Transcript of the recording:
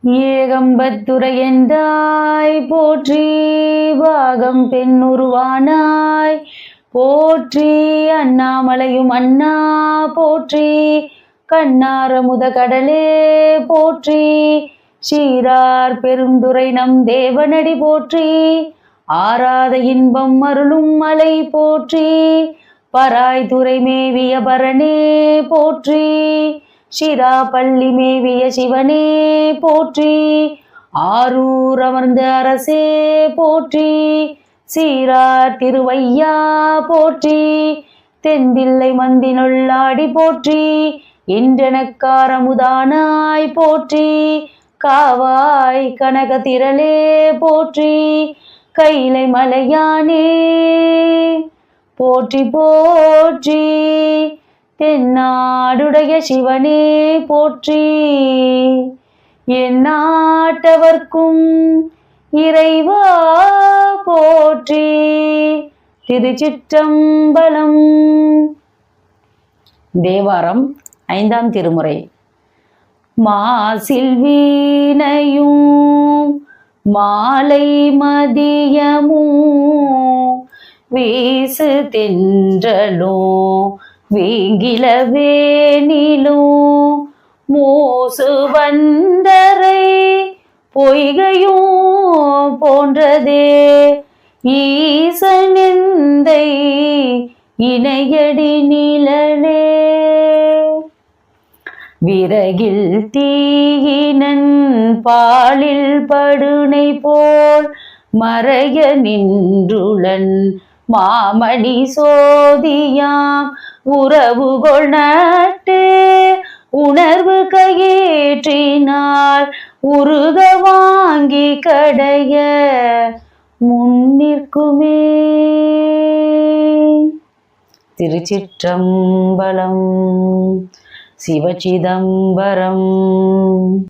ஏகம்பத்துரையென்றாய் போற்றி, பாகம் பெண்ணுருவானாய் போற்றி, அண்ணாமலையும் அண்ணா போற்றி, கண்ணாரமுத கடலே போற்றி, சீரார் பெருந்துரை நம் தேவனடி போற்றி, ஆராத இன்பம் அருளும் மலை போற்றி, பராய்துறை மேவிய பரனே போற்றி, சிரா பள்ளி மேவிய சிவனே போற்றி, ஆரூர் அமர்ந்த அரசே போற்றி, சீரார் திருவையா போற்றி, தென்தில்லை மந்தினுள்ளாடி போற்றி, இன்றெனக்காரமுதானாய் போற்றி, காவாய் கனக திரளே போற்றி, கைலை மலையானே போற்றி போற்றி, தென்னாடுடைய சிவனே போற்றி, என் நாட்டவர்க்கும் இறைவா போற்றி. திருச்சிற்றம்பலம். தேவாரம் 5ஆம் திருமுறை. மாசில் வீணையும் மாலை மதியமும் வீசு தென்றலும் வீங்கில வேணிலும் மூசு வந்தரை பொய்கையும் போன்றதே ஈசனெந்தை இணையடி நிழலே. விறகில் தீயினன் பாலில் படுனை போல் மறைய நின்றுளன் மாமணி சோதியாம் உறவுகொள் நட்டு உணர்வு கையேற்றினால் உருக வாங்கி கடைய முன்னிற்குமே. திருச்சிற்றம்பலம். சிவசிதம்பரம்.